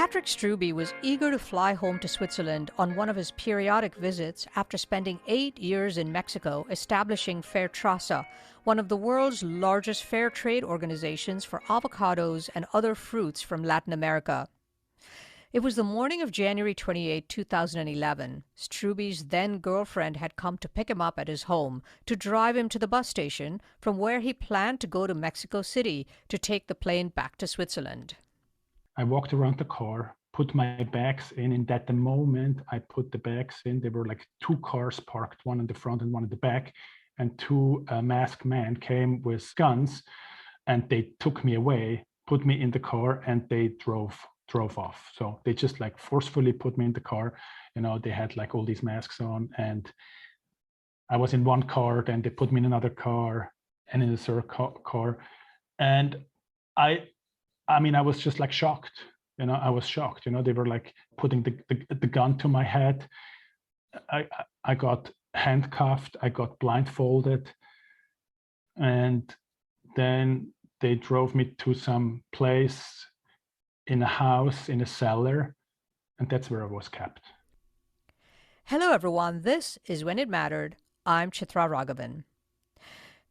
Patrick Struebi was eager to fly home to Switzerland on one of his periodic visits after spending 8 years in Mexico establishing Fairtrasa, one of the world's largest fair trade organizations for avocados and other fruits from Latin America. It was the morning of January 28, 2011. Struebi's then-girlfriend had come to pick him up at his home to drive him to the bus station from where he planned to go to Mexico City to take the plane back to Switzerland. I walked around the car, put my bags in, and at the moment I put the bags in, there were like two cars parked, one in the front and one in the back, and two masked men came with guns, and they took me away, put me in the car, and they drove off. So they just like forcefully put me in the car. You know, they had like all these masks on, and I was in one car, then they put me in another car and in a third car. And I mean, I was just like shocked, you know, I was shocked, you know, they were like putting the gun to my head. I got handcuffed, I got blindfolded, and then they drove me to some place in a house, in a cellar, and that's where I was kept. Hello, everyone. This is When It Mattered. I'm Chitra Ragavan.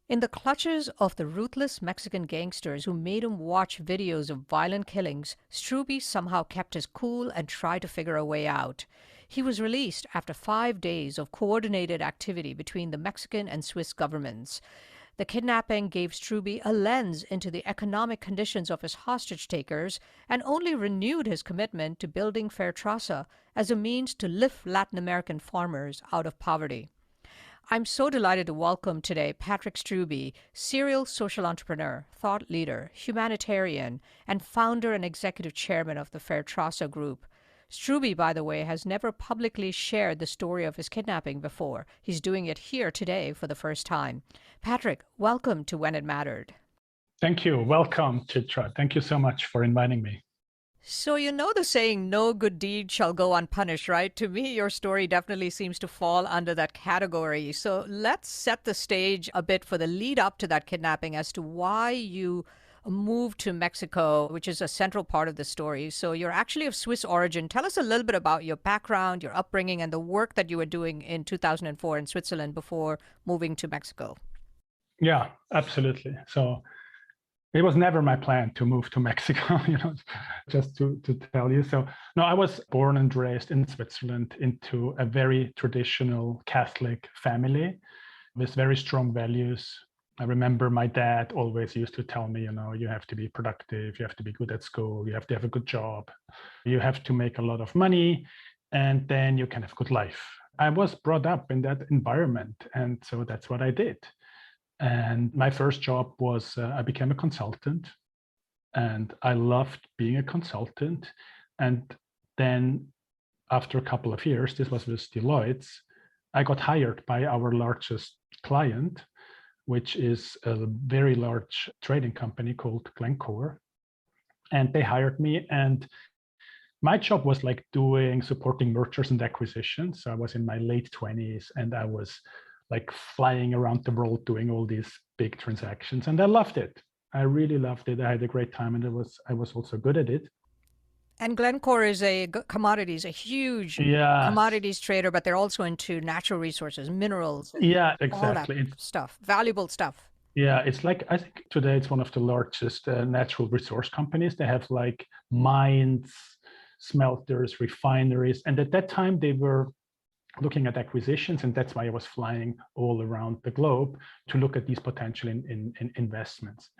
In the clutches of the ruthless Mexican gangsters who made him watch videos of violent killings, Struebi somehow kept his cool and tried to figure a way out. He was released after 5 days of coordinated activity between the Mexican and Swiss governments. The kidnapping gave Struebi a lens into the economic conditions of his hostage takers and only renewed his commitment to building Fairtrasa as a means to lift Latin American farmers out of poverty. I'm so delighted to welcome today Patrick Struebi, serial social entrepreneur, thought leader, humanitarian, and founder and executive chairman of the Fairtrasa Group. Struebi, by the way, has never publicly shared the story of his kidnapping before. He's doing it here today for the first time. Patrick, welcome to When It Mattered. Thank you. Welcome, Chitra. Thank you so much for inviting me. So you know the saying, no good deed shall go unpunished, right? To me, your story definitely seems to fall under that category. So let's set the stage a bit for the lead up to that kidnapping as to why you moved to Mexico, which is a central part of the story. So you're actually of Swiss origin. Tell us a little bit about your background, your upbringing, and the work that you were doing in 2004 in Switzerland before moving to Mexico. Yeah, absolutely. So it was never my plan to move to Mexico, you know, just to tell you. So, no, I was born and raised in Switzerland into a very traditional Catholic family with very strong values. I remember my dad always used to tell me, you know, you have to be productive, you have to be good at school, you have to have a good job, you have to make a lot of money, and then you can have a good life. I was brought up in that environment, and so that's what I did. And my first job was I became a consultant, and I loved being a consultant. And then after a couple of years, this was with Deloitte, I got hired by our largest client, which is a very large trading company called Glencore. And they hired me, and my job was like supporting mergers and acquisitions. So I was in my late 20s, and I was like flying around the world doing all these big transactions, and I loved it. I really loved it. I had a great time, and I was also good at it. And Glencore is a huge commodities trader, but they're also into natural resources, minerals. Yeah, exactly. All that stuff, valuable stuff. Yeah, it's like, I think today it's one of the largest natural resource companies. They have like mines, smelters, refineries, and at that time they were looking at acquisitions, and that's why I was flying all around the globe to look at these potential in investments.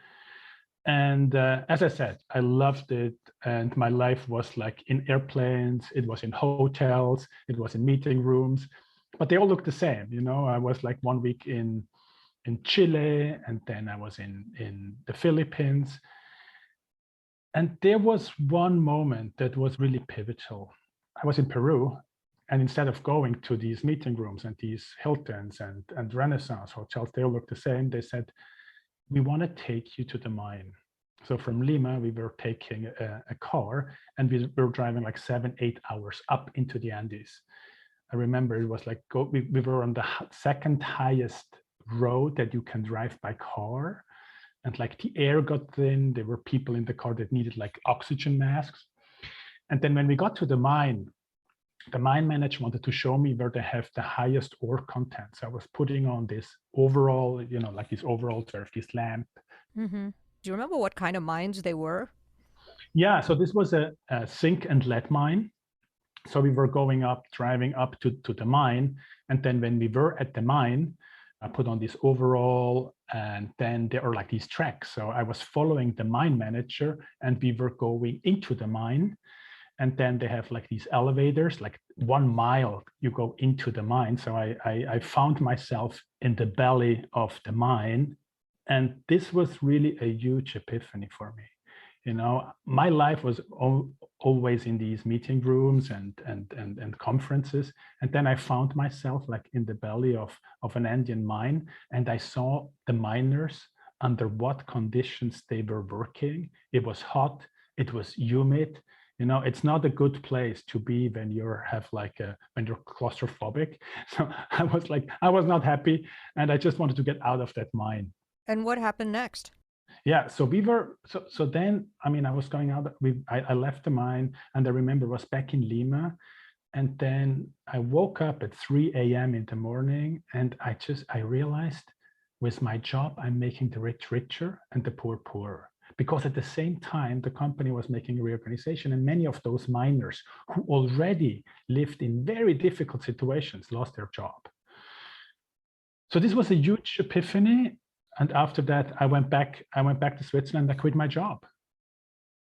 And as I said, I loved it, and my life was like in airplanes, it was in hotels, it was in meeting rooms, but they all looked the same. You know, I was like 1 week in Chile, and then I was in the Philippines. And there was one moment that was really pivotal. I was in Peru, and instead of going to these meeting rooms and these Hiltons and Renaissance hotels, they all look the same. They said, we want to take you to the mine. So from Lima, we were taking a car, and we were driving like 7-8 hours up into the Andes. I remember it was like, we were on the second highest road that you can drive by car. And like the air got thin, there were people in the car that needed like oxygen masks. And then when we got to the mine manager wanted to show me where they have the highest ore content. So I was putting on this overall, like these overalls, sort of this lamp. Mm-hmm. Do you remember what kind of mines they were? Yeah, so this was a zinc and lead mine. So we were driving up to the mine. And then when we were at the mine, I put on this overall, and then there are like these tracks. So I was following the mine manager, and we were going into the mine. And then they have like these elevators, like 1 mile you go into the mine. So I found myself in the belly of the mine. And this was really a huge epiphany for me. My life was always in these meeting rooms and conferences. And then I found myself like in the belly of an Andean mine. And I saw the miners under what conditions they were working. It was hot, it was humid. It's not a good place to be when you're claustrophobic. So I was not happy, and I just wanted to get out of that mine. And what happened next? Yeah, so then, I was going out, I left the mine, and I remember I was back in Lima, and then I woke up at 3 a.m. in the morning, and I realized with my job, I'm making the rich richer and the poor poorer. Because at the same time, the company was making a reorganization, and many of those miners who already lived in very difficult situations lost their job. So this was a huge epiphany. And after that, I went back to Switzerland. I quit my job.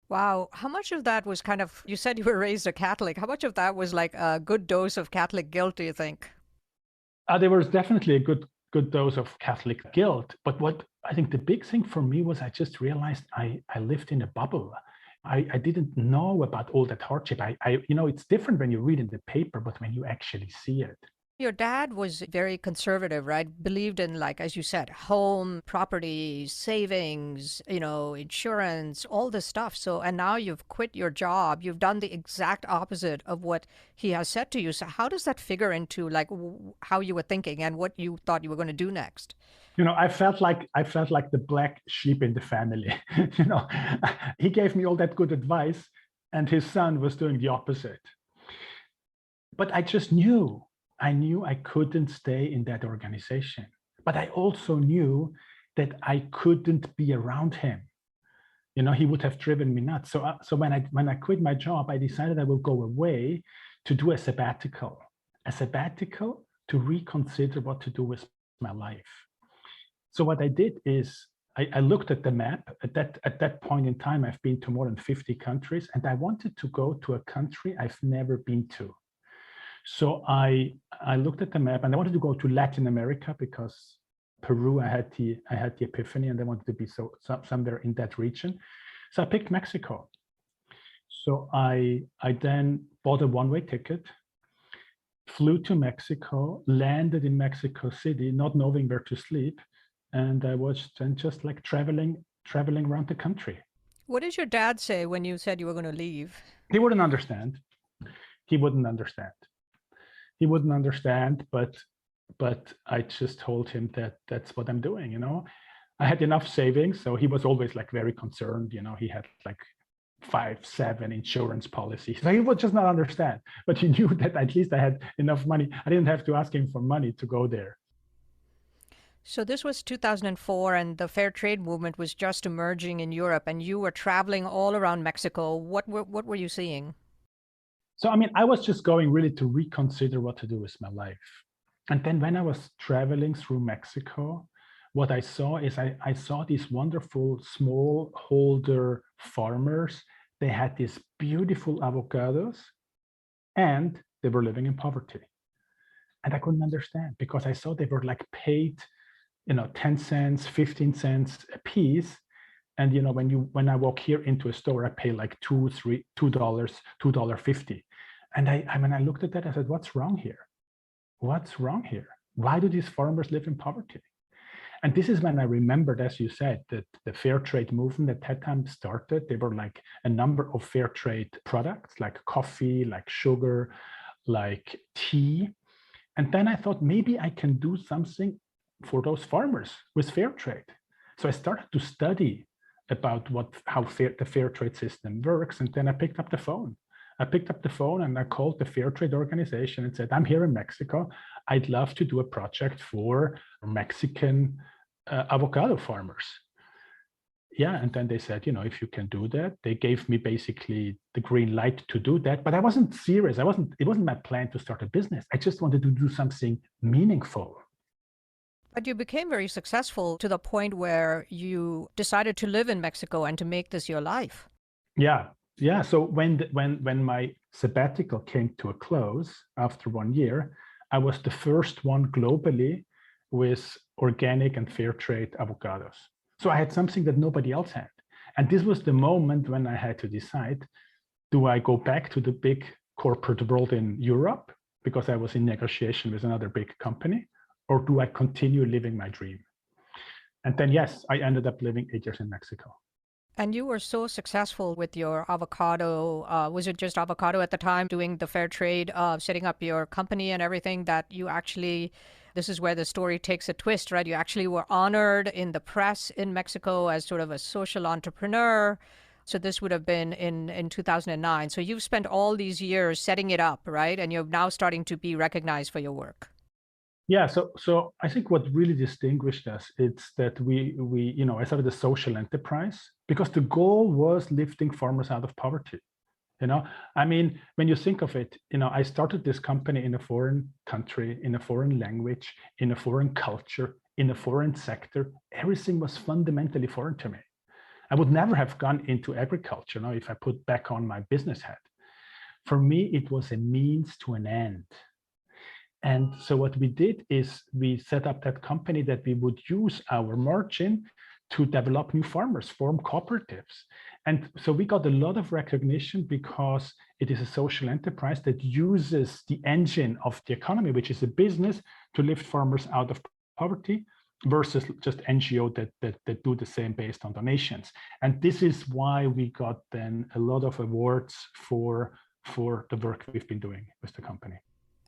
Wow. How much of that was you said you were raised a Catholic. How much of that was like a good dose of Catholic guilt, do you think? There was definitely a good dose of Catholic guilt. But what I think the big thing for me was I just realized I lived in a bubble. I didn't know about all that hardship. It's different when you read in the paper, but when you actually see it. Your dad was very conservative, right? Believed in, like, as you said, home, property, savings, insurance, all this stuff. So, and now you've quit your job. You've done the exact opposite of what he has said to you. So how does that figure into like how you were thinking and what you thought you were going to do next? I felt like the black sheep in the family. He gave me all that good advice, and his son was doing the opposite. But I just knew. I knew I couldn't stay in that organization, but I also knew that I couldn't be around him. He would have driven me nuts. So when I quit my job, I decided I will go away to do a sabbatical to reconsider what to do with my life. So what I did is I looked at the map. At that point in time, I've been to more than 50 countries, and I wanted to go to a country I've never been to. So I looked at the map, and I wanted to go to Latin America because Peru, I had the epiphany, and I wanted to be somewhere in that region. So I picked Mexico. So I then bought a one-way ticket, flew to Mexico, landed in Mexico City, not knowing where to sleep, and I was then just like traveling around the country. What did your dad say when you said you were going to leave? He wouldn't understand. But I just told him that that's what I'm doing. I had enough savings, so he was always like very concerned. He had like 5-7 insurance policies. So he would just not understand. But he knew that at least I had enough money. I didn't have to ask him for money to go there. So this was 2004, and the fair trade movement was just emerging in Europe, and you were traveling all around Mexico. What were you seeing? So, I was just going really to reconsider what to do with my life. And then when I was traveling through Mexico, what I saw is I saw these wonderful smallholder farmers. They had these beautiful avocados, and they were living in poverty. And I couldn't understand, because I saw they were like paid 10 cents, 15 cents a piece. And when I walk here into a store, I pay like $2.50. And I looked at that, I said, what's wrong here? Why do these farmers live in poverty? And this is when I remembered, as you said, that the fair trade movement at that time started. There were like a number of fair trade products, like coffee, like sugar, like tea. And then I thought, maybe I can do something for those farmers with fair trade. So I started to study about how the fair trade system works. And then I picked up the phone. I picked up the phone and I called the fair trade organization and said, I'm here in Mexico. I'd love to do a project for Mexican avocado farmers. Yeah, and then they said, if you can do that. They gave me basically the green light to do that, but I wasn't serious. It wasn't my plan to start a business. I just wanted to do something meaningful. But you became very successful to the point where you decided to live in Mexico and to make this your life. Yeah. So when my sabbatical came to a close after 1 year, I was the first one globally with organic and fair trade avocados. So I had something that nobody else had. And this was the moment when I had to decide, do I go back to the big corporate world in Europe because I was in negotiation with another big company, or do I continue living my dream? And then, yes, I ended up living 8 years in Mexico. And you were so successful with your avocado. Was it just avocado at the time, doing the fair trade, setting up your company and everything, that you actually, this is where the story takes a twist, right? You actually were honored in the press in Mexico as sort of a social entrepreneur. So this would have been in 2009. So you've spent all these years setting it up, right? And you're now starting to be recognized for your work. Yeah, so I think what really distinguished us is that we I started a social enterprise because the goal was lifting farmers out of poverty. I mean, when you think of it, I started this company in a foreign country, in a foreign language, in a foreign culture, in a foreign sector. Everything was fundamentally foreign to me. I would never have gone into agriculture if I put back on my business hat. For me, it was a means to an end. And so what we did is we set up that company that we would use our margin to develop new farmers, form cooperatives. And so we got a lot of recognition because it is a social enterprise that uses the engine of the economy, which is a business, to lift farmers out of poverty, versus just NGO that do the same based on donations. And this is why we got then a lot of awards for the work we've been doing with the company.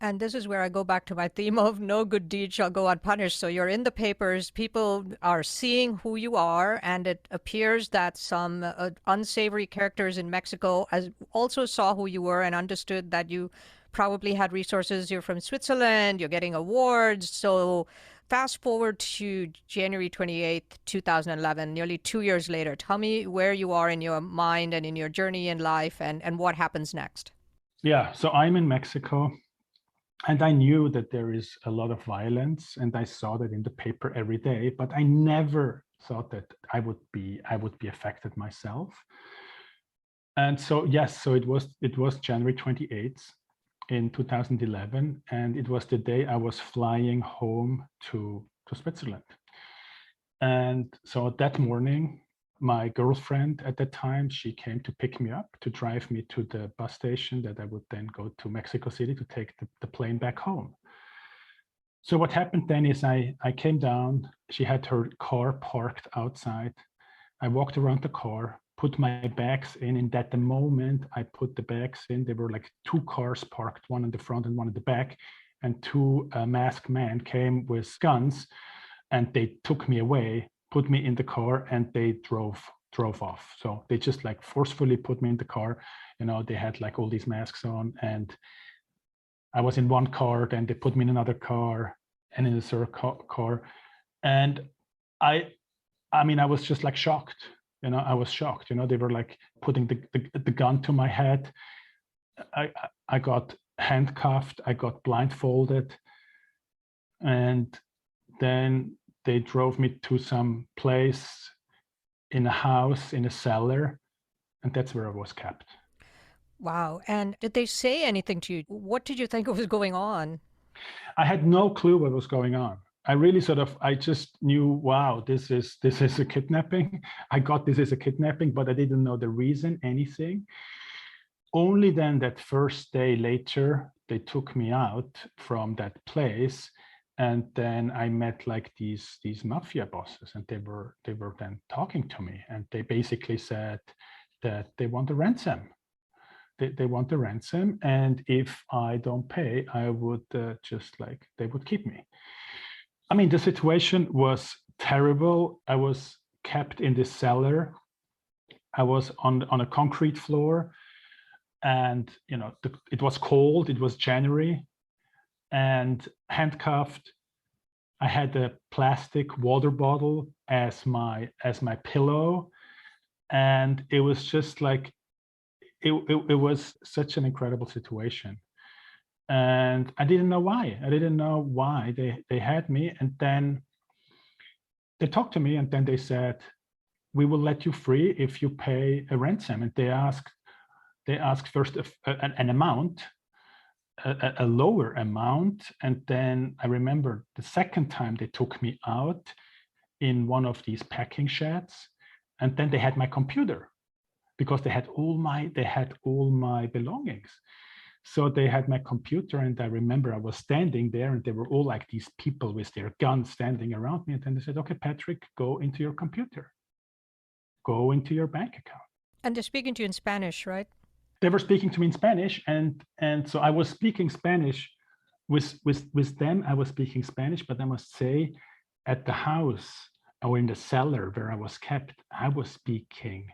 And this is where I go back to my theme of no good deed shall go unpunished. So you're in the papers, people are seeing who you are, and it appears that some unsavory characters in Mexico also saw who you were and understood that you probably had resources. You're from Switzerland, you're getting awards. So fast forward to January 28th, 2011, nearly 2 years later. Tell me where you are in your mind and in your journey in life, and what happens next. Yeah, so I'm in Mexico. And I knew that there is a lot of violence, and I saw that in the paper every day, but I never thought that I would be affected myself. And so, yes, so it was January 28th in 2011, and it was the day I was flying home to Switzerland. And so that morning, my girlfriend at that time, she came to pick me up, to drive me to the bus station that I would then go to Mexico City to take the plane back home. So what happened then is I came down, she had her car parked outside. I walked around the car, put my bags in that the moment I put the bags in, there were like 2 cars parked, one in the front and one in the back, and 2 masked men came with guns, and they took me away, put me in the car, and they drove off. So they just like forcefully put me in the car. They had like all these masks on, and I was in one car, then they put me in another car, and in a third car. And I mean, I was just like shocked. I was shocked. They were like putting the gun to my head. I got handcuffed, I got blindfolded, and then they drove me to some place in a house, in a cellar, and that's where I was kept. Wow. And did they say anything to you? What did you think was going on? I had no clue what was going on. I really I just knew, wow, this is a kidnapping. I got this as a kidnapping, but I didn't know the reason, anything. Only then that first day later, they took me out from that place. And then I met like these mafia bosses, and they were then talking to me, and they basically said that they want a ransom. They want a ransom, and if I don't pay, I would they would keep me. I mean, the situation was terrible. I was kept in this cellar. I was on a concrete floor, and it was cold. It was January, and handcuffed. I had a plastic water bottle as my pillow, and it was just like it was such an incredible situation. And I didn't know why. They had me. And then they talked to me, and then they said, we will let you free if you pay a ransom. And they asked first an amount, a lower amount. And then I remember the second time they took me out in one of these packing sheds, and then they had my computer, because they had all my belongings. So they had my computer, and I remember I was standing there, and they were all like these people with their guns standing around me. And then they said, okay, Patrick, go into your computer, go into your bank account. And they're speaking to you in Spanish, right? They were speaking to me in Spanish, and so I was speaking Spanish with them. I was speaking Spanish, but I must say, at the house or in the cellar where I was kept, I was speaking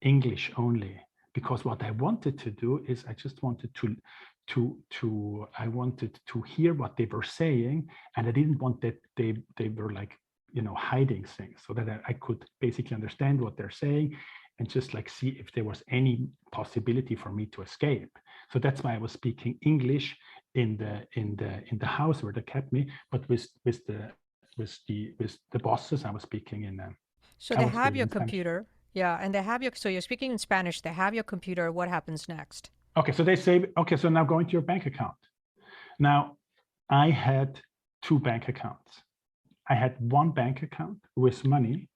English only, because what I wanted to do is I just wanted I wanted to hear what they were saying, and I didn't want that they were like hiding things, so that I could basically understand what they're saying and just like see if there was any possibility for me to escape. So that's why I was speaking English in the house where they kept me, but with the bosses I was speaking in. So they have your computer. Yeah, and so you're speaking in Spanish, they have your computer. What happens next? Okay, so they say, okay, so now go into your bank account. Now, I had two bank accounts. I had one bank account with money,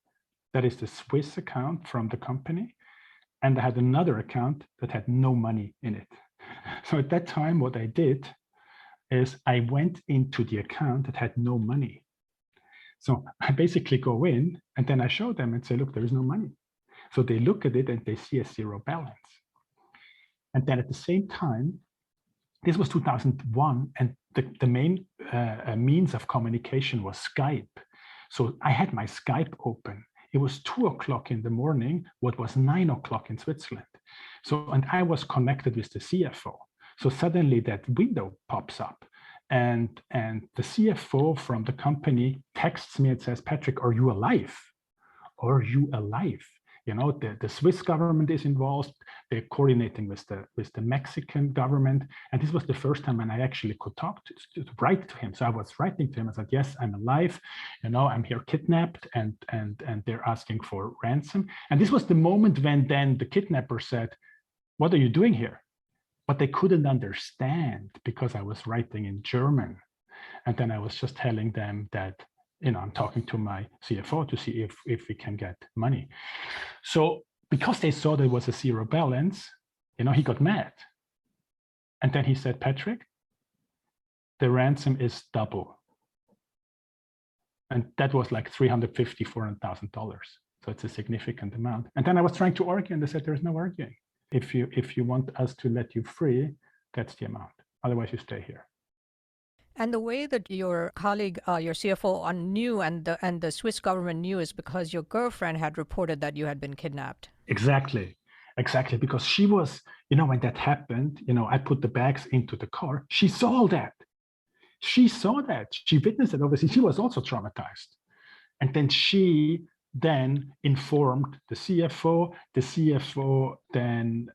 that is the Swiss account from the company, and I had another account that had no money in it. So at that time, what I did is I went into the account that had no money. So I basically go in, and then I show them and say, look, there is no money. So they look at it and they see a zero balance. And then at the same time, this was 2001, and the main means of communication was Skype. So I had my Skype open. It was 2:00 in the morning, what was 9:00 in Switzerland. So, and I was connected with the CFO. So suddenly that window pops up, and the CFO from the company texts me and says, Patrick, are you alive? Are you alive? The Swiss government is involved. They're coordinating with the Mexican government. And this was the first time when I actually could to write to him. So I was writing to him. I said, yes, I'm alive. I'm here kidnapped, and they're asking for ransom. And this was the moment when then the kidnapper said, what are you doing here? But they couldn't understand because I was writing in German. And then I was just telling them that I'm talking to my CFO to see if we can get money. So because they saw there was a zero balance, he got mad. And then he said, Patrick, the ransom is double. And that was like $350,000, $400,000. So it's a significant amount. And then I was trying to argue, and they said, there's no arguing. If you want us to let you free, that's the amount. Otherwise, you stay here. And the way that your colleague, your CFO, knew and the Swiss government knew is because your girlfriend had reported that you had been kidnapped. Exactly, because she was, when that happened, I put the bags into the car. She saw that. She witnessed it. Obviously, she was also traumatized. And then she informed the CFO. The CFO then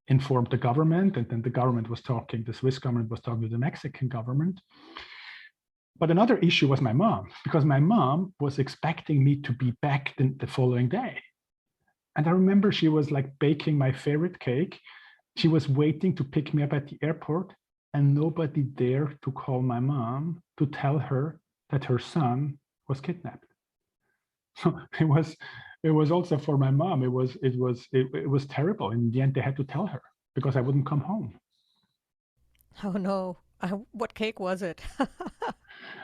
informed the government, and then the Swiss government was talking to the Mexican government. But another issue was my mom, because my mom was expecting me to be back the following day. And I remember she was like baking my favorite cake. She was waiting to pick me up at the airport, and nobody dared to call my mom to tell her that her son was kidnapped. So it was also for my mom. It was terrible. In the end, they had to tell her because I wouldn't come home. Oh no! What cake was it?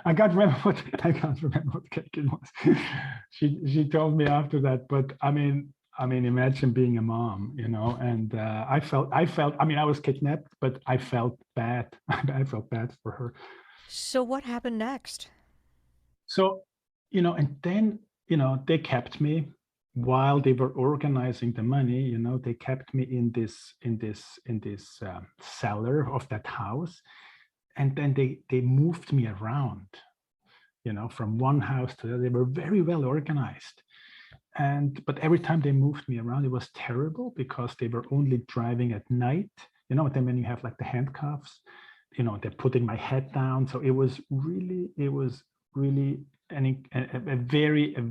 I can't remember what cake it was. She told me after that. But I mean, imagine being a mom, And I felt. I mean, I was kidnapped, but I felt bad. I felt bad for her. So what happened next? So, and then they kept me. while they were organizing the money, they kept me in this cellar of that house, and then they moved me around, from one house to the other. They were very well organized, but every time they moved me around, it was terrible because they were only driving at night. Then when you have like the handcuffs, they're putting my head down. So it was really a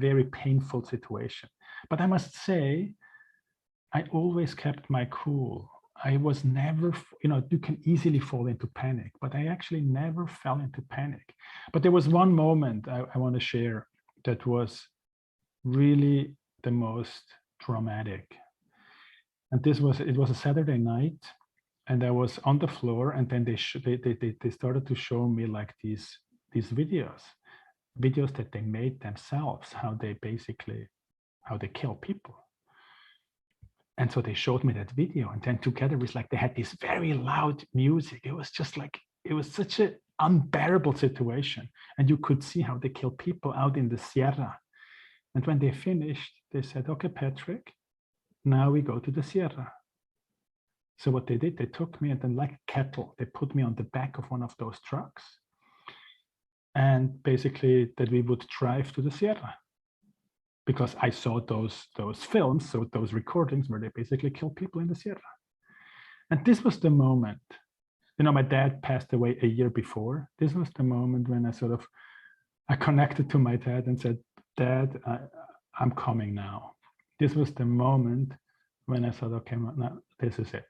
very painful situation. But I must say, I always kept my cool. I was never, you can easily fall into panic, but I actually never fell into panic. But there was one moment I want to share that was really the most dramatic. And it was a Saturday night, and I was on the floor, and then they started to show me like these videos that they made themselves, how they kill people. And so they showed me that video, and then together with like, they had this very loud music. It was just like, it was such an unbearable situation. And you could see how they kill people out in the Sierra. And when they finished, they said, okay, Patrick, now we go to the Sierra. So what they did, they took me, and then like cattle, they put me on the back of one of those trucks. And basically that we would drive to the Sierra, because I saw those films, so those recordings where they basically kill people in the Sierra. And this was the moment, my dad passed away a year before. This was the moment when I connected to my dad and said, Dad, I'm coming now. This was the moment when I thought, okay, now this is it.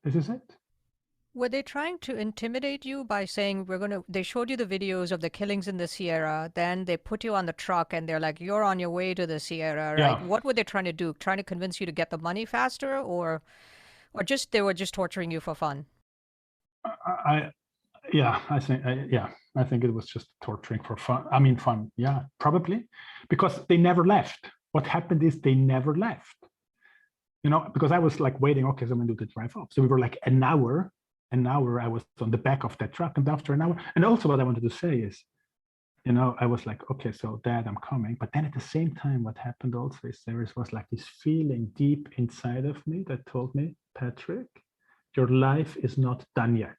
This is it. Were they trying to intimidate you by saying, they showed you the videos of the killings in the Sierra, then they put you on the truck and they're like, you're on your way to the Sierra, right? Yeah. What were they trying to do? Trying to convince you to get the money faster, or just they were just torturing you for fun? I think it was just torturing for fun. I mean, fun. Yeah, probably, because they never left. What happened is they never left. Because I was like waiting, okay, so I'm going to do the drive up. So we were like an hour I was on the back of that truck, and after an hour, and also what I wanted to say is, I was like, okay, so Dad, I'm coming. But then at the same time, what happened also is there was like this feeling deep inside of me that told me, Patrick, your life is not done yet.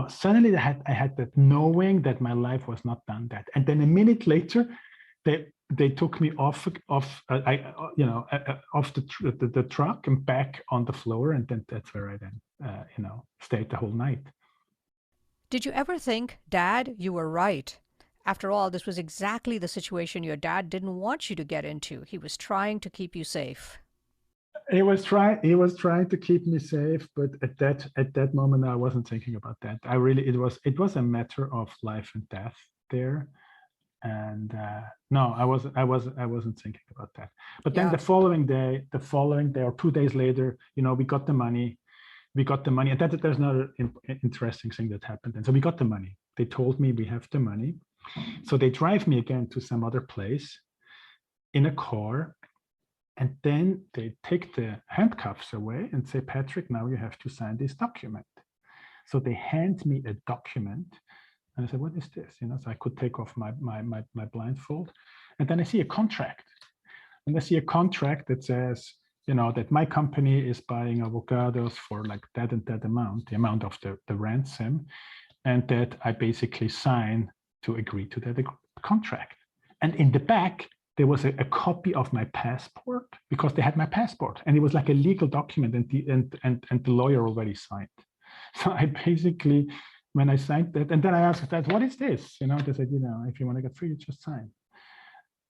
Suddenly I had that knowing that my life was not done yet. And then a minute later, they took me off the truck and back on the floor, and then that's where I then stayed the whole night. Did you ever think, Dad, you were right? After all, this was exactly the situation your dad didn't want you to get into. He was trying to keep you safe. He was trying to keep me safe, but at that moment I wasn't thinking about that. It was a matter of life and death there. And no, I wasn't thinking about that. But then the following day or 2 days later, we got the money, and there's another interesting thing that happened. And so we got the money. They told me we have the money. So they drive me again to some other place in a car, and then they take the handcuffs away and say, Patrick, now you have to sign this document. So they hand me a document. And I said, what is this? So I could take off my blindfold. And then I see a contract. And I see a contract that says, that my company is buying avocados for like that and that amount, the amount of the ransom, and that I basically sign to agree to that contract. And in the back, there was a copy of my passport, because they had my passport. And it was like a legal document, and the lawyer already signed. So I basically, when I signed that, and then I asked that, what is this? They said, if you want to get free, you just sign.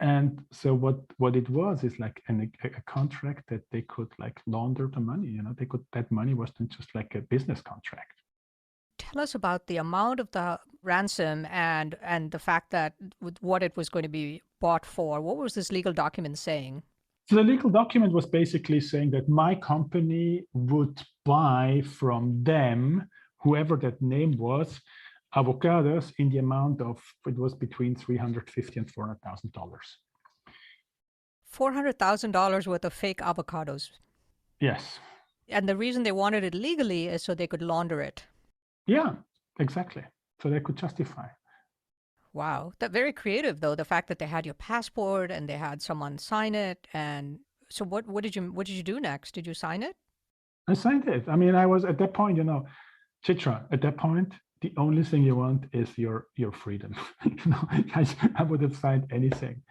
And so what it was is like a contract that they could like launder the money. That money wasn't just like a business contract. Tell us about the amount of the ransom and the fact that what it was going to be bought for. What was this legal document saying? So the legal document was basically saying that my company would buy from them, whoever that name was, avocados in the amount of, it was between $350,000 and $400,000. $400,000 worth of fake avocados. Yes. And the reason they wanted it legally is so they could launder it. Yeah, exactly. So they could justify. Wow, that very creative though. The fact that they had your passport and they had someone sign it, and so what did you do next? Did you sign it? I signed it. I mean, I was at that point, Chitra, at that point, the only thing you want is your freedom. I would have signed anything.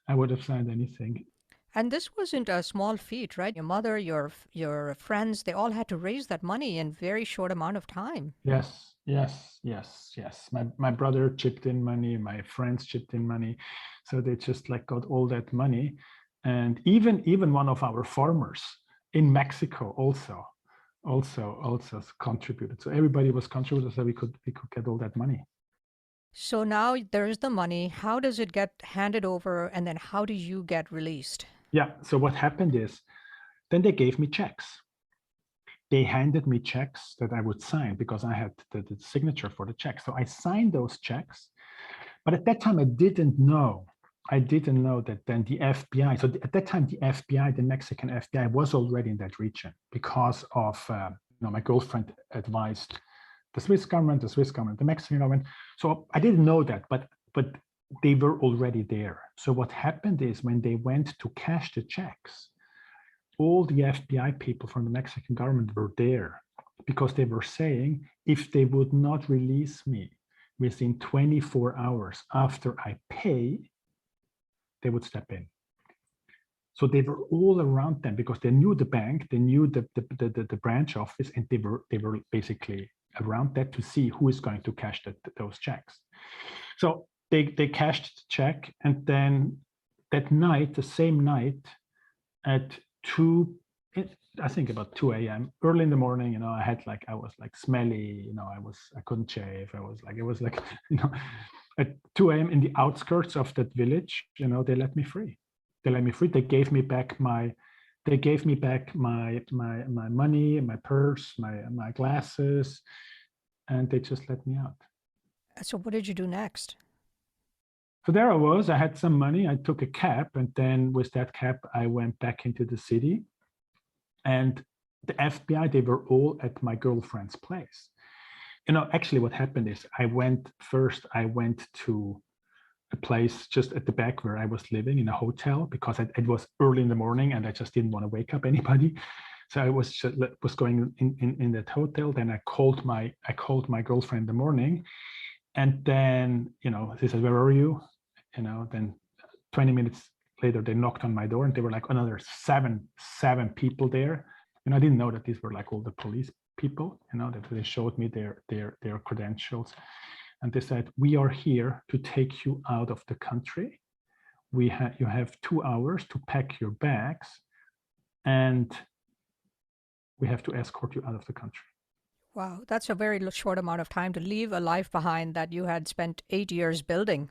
I would have signed anything. And this wasn't a small feat, right? Your mother, your friends, they all had to raise that money in very short amount of time. Yes, yes, yes, yes. My brother chipped in money, my friends chipped in money. So they just like got all that money. And even one of our farmers in Mexico also contributed. So everybody was contributed so we could get all that money. So now there's the money. How does it get handed over, and then how do you get released? Yeah. So what happened is then they gave me checks. They handed me checks that I would sign because I had the signature for the check. So I signed those checks. But at that time, I didn't know that then the FBI, so at that time, the FBI, the Mexican FBI was already in that region because of, my girlfriend advised the Swiss government, the Mexican government. So I didn't know that, but they were already there. So what happened is when they went to cash the checks, all the FBI people from the Mexican government were there because they were saying if they would not release me within 24 hours after I pay, they would step in. So they were all around them because they knew the bank, they knew the branch office, and they were basically around that to see who is going to cash those checks. So they cashed the check, and then that night, the same night, at 2, I think about 2 a.m. early in the morning, I was like smelly, I couldn't shave. It was like, at 2 a.m. in the outskirts of that village, they let me free. They gave me back my money, my purse, my glasses, and they just let me out. So what did you do next? So there I was. I had some money. I took a cab, and then with that cab, I went back into the city. And the FBI, they were all at my girlfriend's place. Actually, what happened is I went to a place just at the back where I was living in a hotel because it was early in the morning and I just didn't want to wake up anybody. So I was going in that hotel. Then I called my girlfriend in the morning, and then she said, "Where are you?" Then 20 minutes later they knocked on my door, and there were like another seven people there. I didn't know that these were like all the police people. That they showed me their credentials, and they said, "We are here to take you out of the country. You have 2 hours to pack your bags, and we have to escort you out of the country." Wow, that's a very short amount of time to leave a life behind that you had spent 8 years building.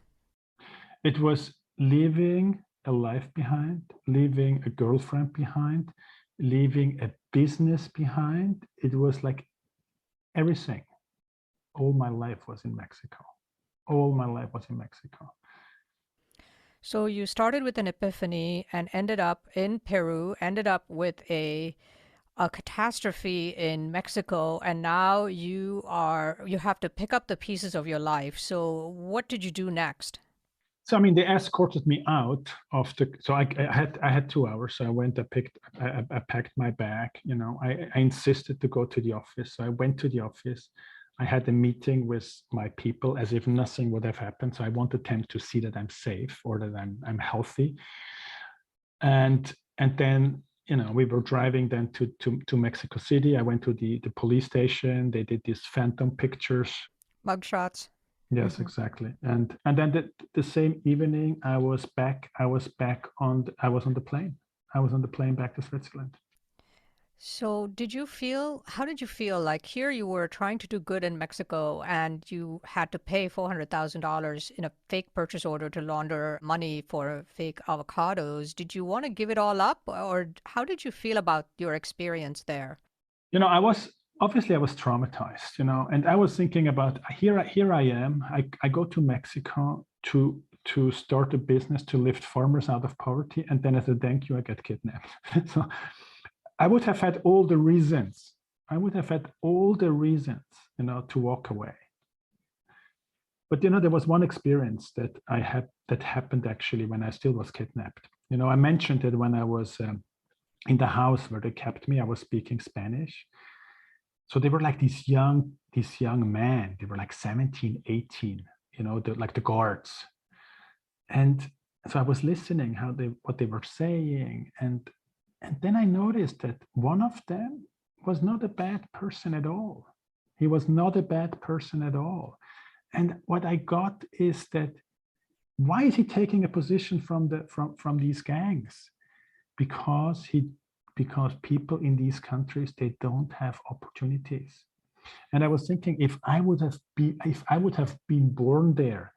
It was leaving a life behind, leaving a girlfriend behind, leaving a business behind. It was like everything. All my life was in Mexico. All my life was in Mexico. So you started with an epiphany and ended up in Peru, ended up with a catastrophe in Mexico, and now you have to pick up the pieces of your life. So what did you do next? So I mean, they escorted me out of the. So I had 2 hours. So I went. I packed my bag. I insisted to go to the office. So I went to the office. I had a meeting with my people as if nothing would have happened. So I wanted them to see that I'm safe or that I'm healthy. And then we were driving then to Mexico City. I went to the police station. They did these phantom pictures. Mugshots. Yes, Hmm. exactly. And then the same evening I was on the plane. I was on the plane back to Switzerland. So how did you feel like here you were trying to do good in Mexico and you had to pay $400,000 in a fake purchase order to launder money for fake avocados? Did you want to give it all up, or how did you feel about your experience there? I was traumatized, and I was thinking about here I am. I go to Mexico to start a business to lift farmers out of poverty, and then as a thank you, I get kidnapped. So I would have had all the reasons. I would have had all the reasons, to walk away. But there was one experience that I had that happened actually when I still was kidnapped. I mentioned that when I was in the house where they kept me, I was speaking Spanish. So they were like these young men. They were like 17, 18, like the guards. And so I was listening what they were saying. And then I noticed that one of them was not a bad person at all. He was not a bad person at all. And what I got is that, why is he taking a position from these gangs? Because people in these countries, they don't have opportunities. And I was thinking, if I would have been born there,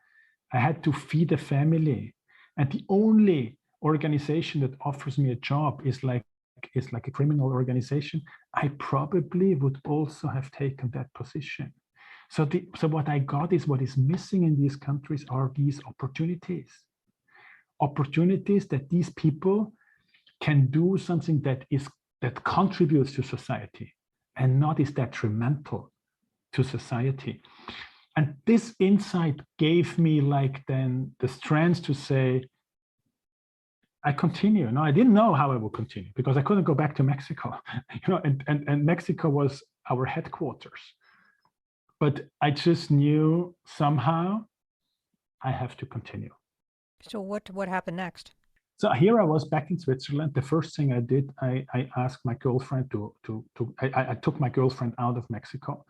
I had to feed a family, and the only organization that offers me a job is like a criminal organization, I probably would also have taken that position. So what I got is, what is missing in these countries are these opportunities that these people can do something that contributes to society and not is detrimental to society. And this insight gave me then the strength to say, I continue. No, I didn't know how I would continue because I couldn't go back to Mexico, and Mexico was our headquarters. But I just knew somehow I have to continue. So what happened next? So here I was back in Switzerland. The first thing I did, I asked my girlfriend I took my girlfriend out of Mexico,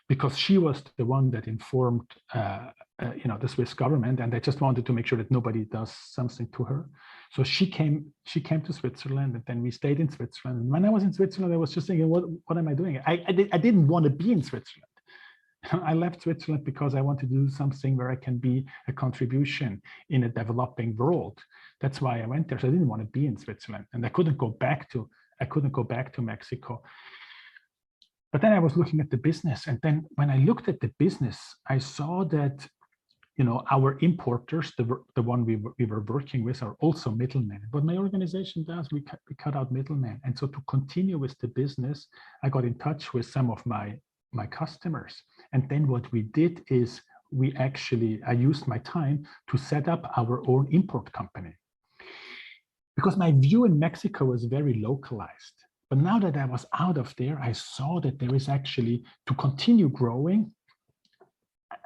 because she was the one that informed the Swiss government, and they just wanted to make sure that nobody does something to her. So she came to Switzerland, and then we stayed in Switzerland. And when I was in Switzerland, I was just thinking, what am I doing? I didn't want to be in Switzerland. I left Switzerland because I wanted to do something where I can be a contribution in a developing world. That's why I went there. So I didn't want to be in Switzerland, and I couldn't go back to Mexico. But then I was looking at the business, and then when I looked at the business, I saw that our importers, the one we were working with, are also middlemen. What my organization does, we cut out middlemen. And so to continue with the business, I got in touch with some of my customers. And then what we did is I used my time to set up our own import company. Because my view in Mexico was very localized. But now that I was out of there, I saw that there is actually, to continue growing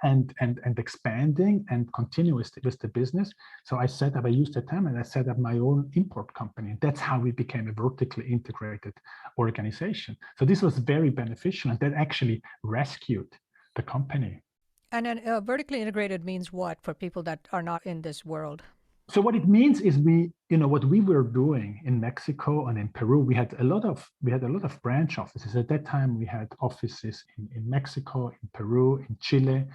and expanding and continue with the business. So I used the time and I set up my own import company. That's how we became a vertically integrated organization. So this was very beneficial, and that actually rescued the company. And then vertically integrated means what for people that are not in this world? So what it means is what we were doing in Mexico and in Peru, we had a lot of branch offices. At that time, we had offices in Mexico, in Peru, in Chile.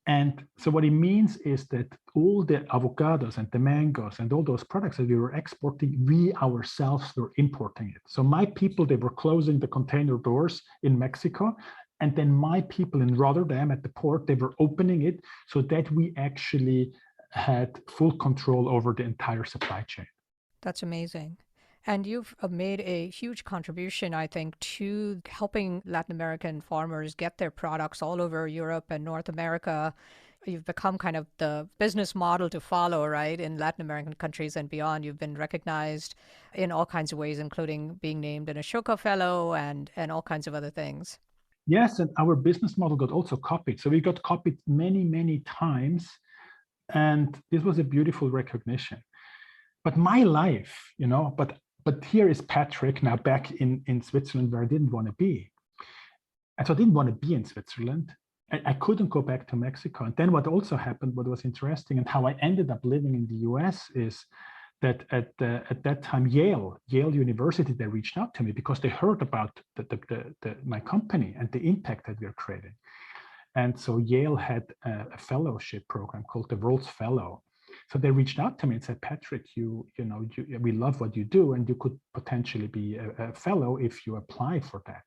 And so what it means is that all the avocados and the mangoes and all those products that we were exporting, we ourselves were importing it. So my people, they were closing the container doors in Mexico. And then my people in Rotterdam at the port, they were opening it so that we actually had full control over the entire supply chain. That's amazing. And you've made a huge contribution, I think, to helping Latin American farmers get their products all over Europe and North America. You've become kind of the business model to follow, right? In Latin American countries and beyond, you've been recognized in all kinds of ways, including being named an Ashoka Fellow and all kinds of other things. Yes, and our business model got also copied. So we got copied many, many times. And this was a beautiful recognition. But my life, but here is Patrick now back in Switzerland where I didn't want to be. And so I didn't want to be in Switzerland. I couldn't go back to Mexico. And then what also happened, what was interesting, and how I ended up living in the US is that at that time, Yale University, they reached out to me because they heard about my company and the impact that we are creating. And so Yale had a fellowship program called the World's Fellow. So they reached out to me and said, Patrick, we love what you do, and you could potentially be a fellow if you apply for that.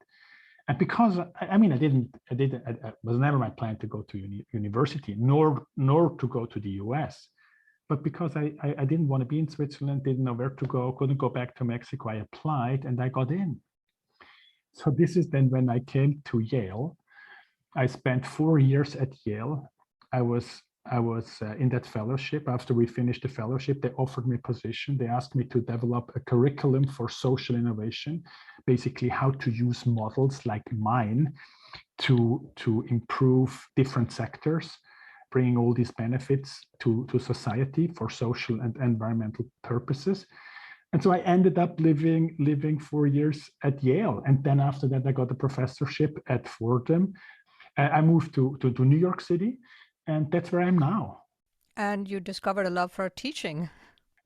And because it was never my plan to go to university, nor to go to the US. But because I didn't want to be in Switzerland, didn't know where to go, couldn't go back to Mexico, I applied and I got in. So this is then when I came to Yale. I spent 4 years at Yale. I was in that fellowship. After we finished the fellowship, they offered me a position. They asked me to develop a curriculum for social innovation, basically how to use models like mine to improve different sectors, bringing all these benefits to society for social and environmental purposes. And so I ended up living 4 years at Yale. And then after that, I got a professorship at Fordham. I moved to New York City, and that's where I am now. And you discovered a love for teaching.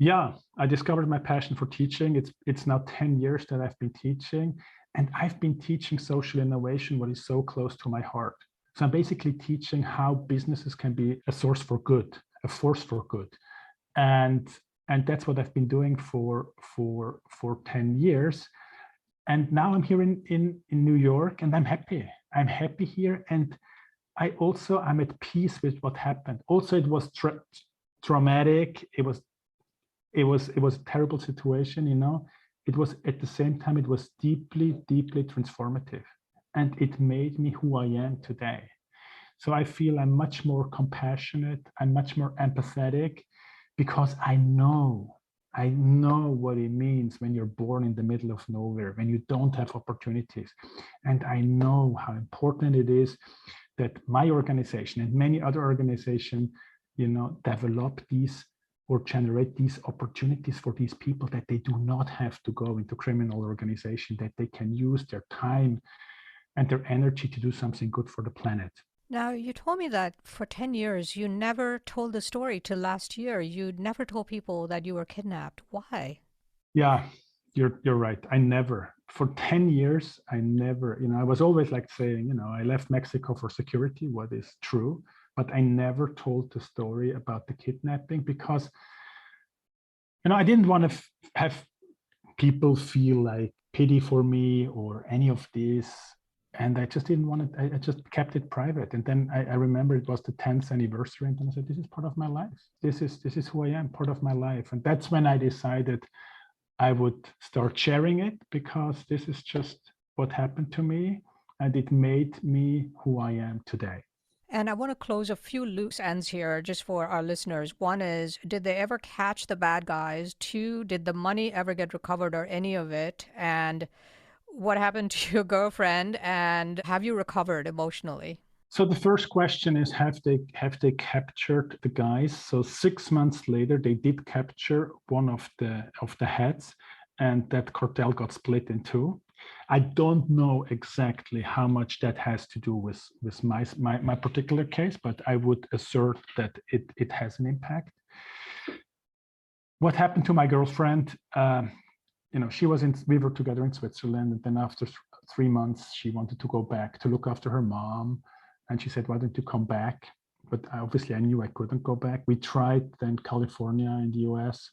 Yeah, I discovered my passion for teaching. It's now 10 years that I've been teaching, and I've been teaching social innovation, what is so close to my heart. So I'm basically teaching how businesses can be a source for good, a force for good. And that's what I've been doing for 10 years. And now I'm here in New York, and I'm happy. I'm happy here, and I'm at peace with what happened. Also, it was traumatic. It was a terrible situation, It was at the same time, it was deeply, deeply transformative, and it made me who I am today. So I feel I'm much more compassionate. I'm much more empathetic, because I know what it means when you're born in the middle of nowhere, when you don't have opportunities. And I know how important it is that my organization and many other organizations, develop these or generate these opportunities for these people, that they do not have to go into criminal organization, that they can use their time and their energy to do something good for the planet. Now, you told me that for 10 years, you never told the story till last year. You never told people that you were kidnapped. Why? Yeah, you're right. For 10 years, I never, I was always like saying, I left Mexico for security, what is true, but I never told the story about the kidnapping, because, I didn't want to have people feel like pity for me or any of this. And I just didn't want it. I just kept it private. And then I remember it was the 10th anniversary. And then I said, this is part of my life. This is who I am, part of my life. And that's when I decided I would start sharing it, because this is just what happened to me. And it made me who I am today. And I want to close a few loose ends here just for our listeners. One is, did they ever catch the bad guys? Two, did the money ever get recovered or any of it? And what happened to your girlfriend? And have you recovered emotionally? So the first question is, have they captured the guys? So 6 months later, they did capture one of the heads, and that cartel got split in two. I don't know exactly how much that has to do with my particular case, but I would assert that it has an impact. What happened to my girlfriend? We were together in Switzerland, and then after 3 months, she wanted to go back to look after her mom, and she said, "Why don't you come back?" But obviously, I knew I couldn't go back. We tried then California in the US,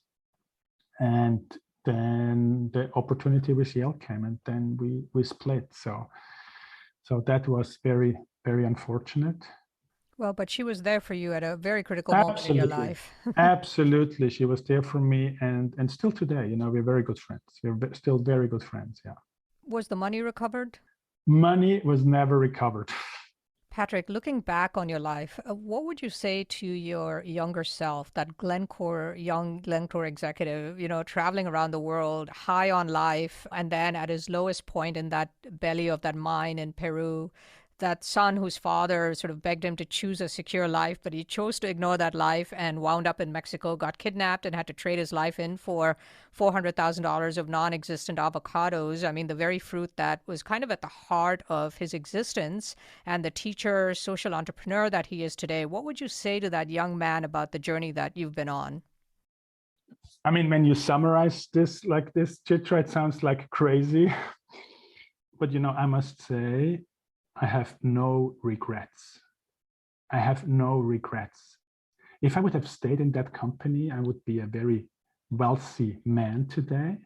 and then the opportunity with Yale came, and then we split. So that was very, very unfortunate. Well, but she was there for you at a very critical moment in your Absolutely. life. Absolutely. She was there for me, and still today, we're very good friends. We're still very good friends. Yeah. Was the money recovered? Money was never recovered. Patrick, looking back on your life, what would you say to your younger self, that young Glencore executive, traveling around the world, high on life, and then at his lowest point in that belly of that mine in Peru, that son whose father sort of begged him to choose a secure life, but he chose to ignore that life and wound up in Mexico, got kidnapped, and had to trade his life in for $400,000 of non-existent avocados. I mean, the very fruit that was kind of at the heart of his existence, and the teacher, social entrepreneur that he is today. What would you say to that young man about the journey that you've been on? I mean, when you summarize this like this, Chitra, it sounds like crazy. But, I must say, I have no regrets. I have no regrets. If I would have stayed in that company, I would be a very wealthy man today.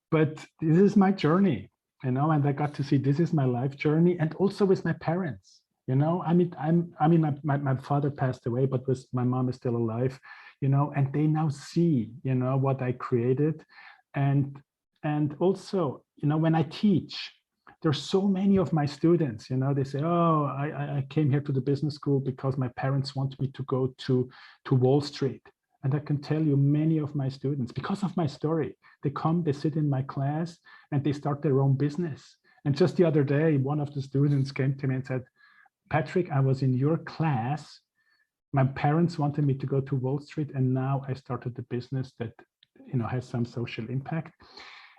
But this is my journey, and I got to see this is my life journey, and also with my parents. My father passed away, but my mom is still alive, and they now see, what I created, and also, when I teach, there's so many of my students, they say, oh, I came here to the business school because my parents want me to go to Wall Street. And I can tell you many of my students, because of my story, they come, they sit in my class, and they start their own business. And just the other day, one of the students came to me and said, Patrick, I was in your class. My parents wanted me to go to Wall Street, and now I started the business that has some social impact.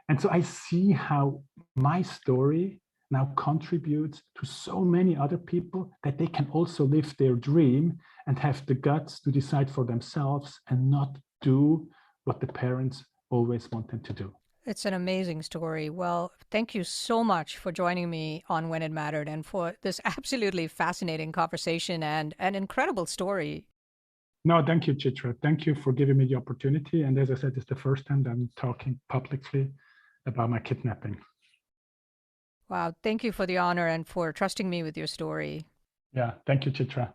And so I see how my story now contributes to so many other people that they can also live their dream and have the guts to decide for themselves and not do what the parents always want them to do. It's an amazing story. Well, thank you so much for joining me on When It Mattered and for this absolutely fascinating conversation and an incredible story. No, thank you, Chitra. Thank you for giving me the opportunity. And as I said, it's the first time that I'm talking publicly about my kidnapping. Wow. Thank you for the honor and for trusting me with your story. Yeah. Thank you, Chitra.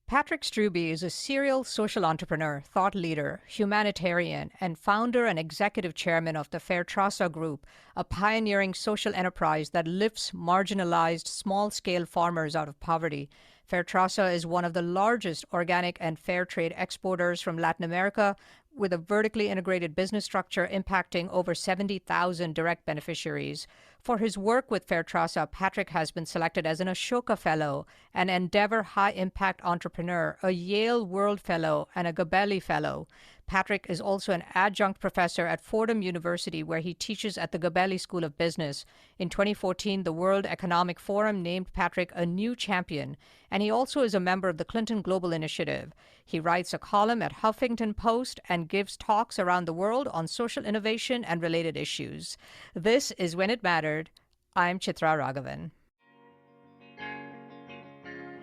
Patrick Struebi is a serial social entrepreneur, thought leader, humanitarian, and founder and executive chairman of the Fairtrasa Group, a pioneering social enterprise that lifts marginalized small-scale farmers out of poverty. Fairtrasa is one of the largest organic and fair trade exporters from Latin America, with a vertically integrated business structure impacting over 70,000 direct beneficiaries. For his work with Fairtrasa, Patrick has been selected as an Ashoka Fellow, an Endeavor High Impact Entrepreneur, a Yale World Fellow, and a Gabelli Fellow. Patrick is also an adjunct professor at Fordham University, where he teaches at the Gabelli School of Business. In 2014, the World Economic Forum named Patrick a new champion, and he also is a member of the Clinton Global Initiative. He writes a column at Huffington Post and gives talks around the world on social innovation and related issues. This is When It Mattered. I'm Chitra Ragavan.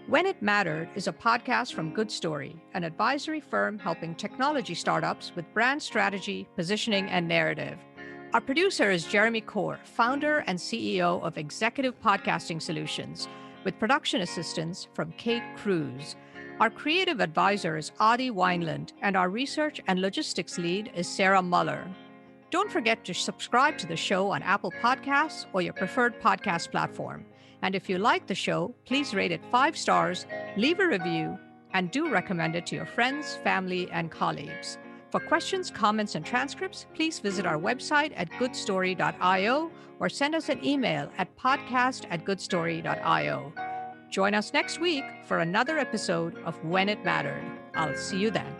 When It Mattered is a podcast from Good Story, an advisory firm helping technology startups with brand strategy, positioning, and narrative. Our producer is Jeremy Kaur, founder and CEO of Executive Podcasting Solutions, with production assistance from Kate Cruz. Our creative advisor is Adi Wineland, and our research and logistics lead is Sarah Muller. Don't forget to subscribe to the show on Apple Podcasts or your preferred podcast platform. And if you like the show, please rate it 5 stars, leave a review, and do recommend it to your friends, family, and colleagues. For questions, comments, and transcripts, please visit our website at goodstory.io or send us an email at podcast@goodstory.io. Join us next week for another episode of When It Mattered. I'll see you then.